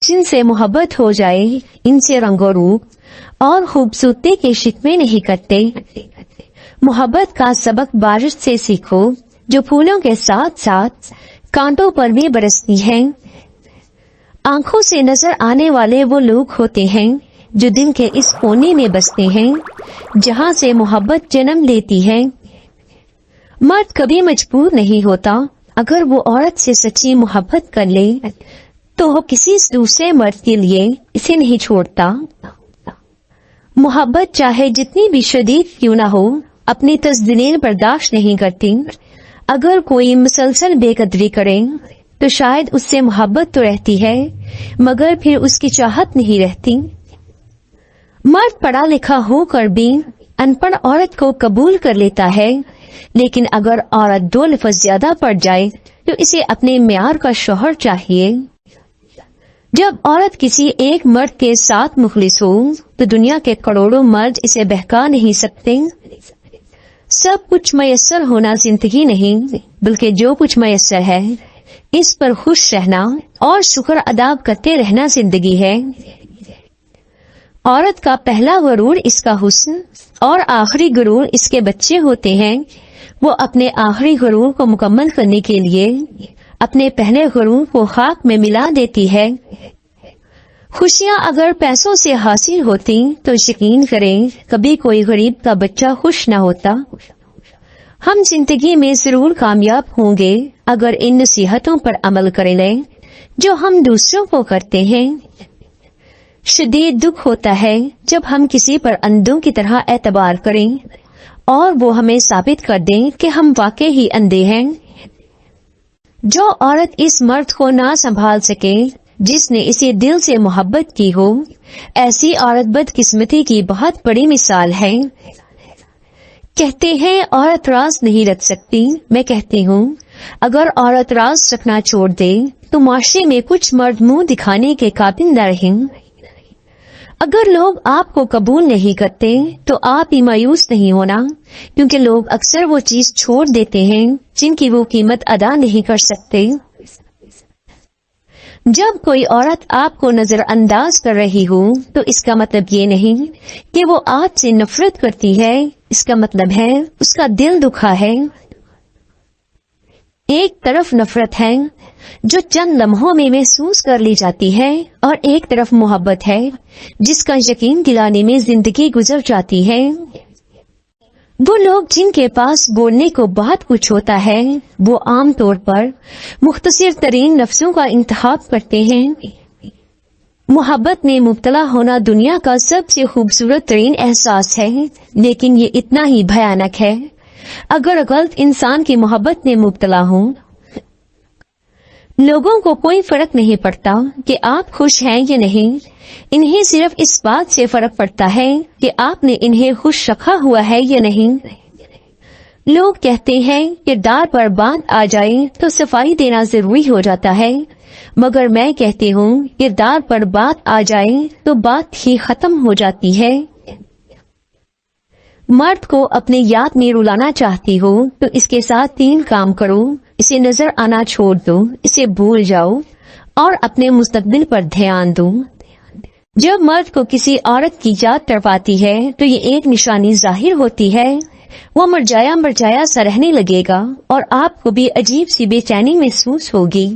जिनसे मोहब्बत हो जाए, इनसे रंगो रूप और खूबसूरती के शिकवे नहीं करते। मोहब्बत का सबक बारिश से सीखो, जो फूलों के साथ साथ कांटों पर भी बरसती है। आंखों से नजर आने वाले वो लोग होते हैं जो दिल के इस कोने में बसते हैं, जहां से मोहब्बत जन्म लेती है। मर्द कभी मजबूर नहीं होता। अगर वो औरत से सच्ची मोहब्बत कर ले तो वो किसी दूसरे मर्द के लिए इसे नहीं छोड़ता। मोहब्बत चाहे जितनी भी शदीद क्यों ना हो, अपनी तस्दीरें बर्दाश्त नहीं करती। अगर कोई मुसलसल बेकदरी करे तो शायद उससे मोहब्बत तो रहती है, मगर फिर उसकी चाहत नहीं रहती। मर्द पढ़ा लिखा होकर भी अनपढ़ औरत को कबूल कर लेता है, लेकिन अगर औरत 2 लफ्ज ज्यादा पढ़ जाए तो इसे अपने म्यार का शौहर चाहिए। जब औरत किसी एक मर्द के साथ मुखलिस हो तो दुनिया के करोड़ों मर्द इसे बहका नहीं सकते। सब कुछ मयस्सर होना जिंदगी नहीं, बल्कि जो कुछ मयस्सर है इस पर खुश रहना और शुक्र अदा करते रहना जिंदगी है। औरत का पहला गुरूर इसका हुस्न और आखिरी गुरूर इसके बच्चे होते हैं। वो अपने आखिरी गुरूर को मुकम्मल करने के लिए अपने पहले गुरूर को खाक में मिला देती है। खुशियां अगर पैसों से हासिल होती तो यकीन करें कभी कोई गरीब का बच्चा खुश न होता। हम जिंदगी में जरूर कामयाब होंगे अगर इन नसीहतों पर अमल कर लें जो हम दूसरों को करते हैं। शदीद दुख होता है जब हम किसी पर अंधों की तरह एतबार करें और वो हमें साबित कर दें कि हम वाकई ही अंधे हैं। जो औरत इस मर्द को ना संभाल सके जिसने इसे दिल से मोहब्बत की हो, ऐसी औरत बदकिस्मती की बहुत बड़ी मिसाल है। कहते हैं औरत राज नहीं रख सकती। मैं कहती हूँ अगर औरत राज रखना छोड़ दे तो माशरे में कुछ मर्द मुंह दिखाने के काबिल न रहें। अगर लोग आपको कबूल नहीं करते तो आप ही मायूस नहीं होना, क्योंकि लोग अक्सर वो चीज छोड़ देते हैं जिनकी वो कीमत अदा नहीं कर सकते। जब कोई औरत आपको नजरअंदाज कर रही हो तो इसका मतलब ये नहीं कि वो आपसे नफरत करती है, इसका मतलब है उसका दिल दुखा है। एक तरफ नफरत है जो चंद लम्हों में महसूस कर ली जाती है, और एक तरफ मोहब्बत है जिसका यकीन दिलाने में जिंदगी गुजर जाती है। वो लोग जिनके पास बोलने को बहुत कुछ होता है वो आम तौर पर मुख्तसर तरीन लफ्जों का इंतखाब करते हैं। मोहब्बत में मुब्तला होना दुनिया का सबसे खूबसूरत तरीन एहसास है, लेकिन ये इतना ही भयानक है अगर गलत इंसान की मोहब्बत में मुब्तला हो। लोगों को कोई फर्क नहीं पड़ता कि आप खुश हैं या नहीं, इन्हें सिर्फ इस बात से फर्क पड़ता है कि आपने इन्हें खुश रखा हुआ है या नहीं। लोग कहते हैं किरदार पर बात आ जाए तो सफाई देना जरूरी हो जाता है, मगर मैं कहती हूँ किरदार पर बात आ जाए तो बात ही खत्म हो जाती है। मर्द को अपने याद में रुलाना चाहती हो तो इसके साथ 3 काम करो। इसे नजर आना छोड़ दो, इसे भूल जाओ और अपने मुस्तकबिल पर ध्यान दो। जब मर्द को किसी औरत की याद तरपाती है तो ये एक निशानी जाहिर होती है। वो मरजाया सा रहने लगेगा और आपको भी अजीब सी बेचैनी महसूस होगी।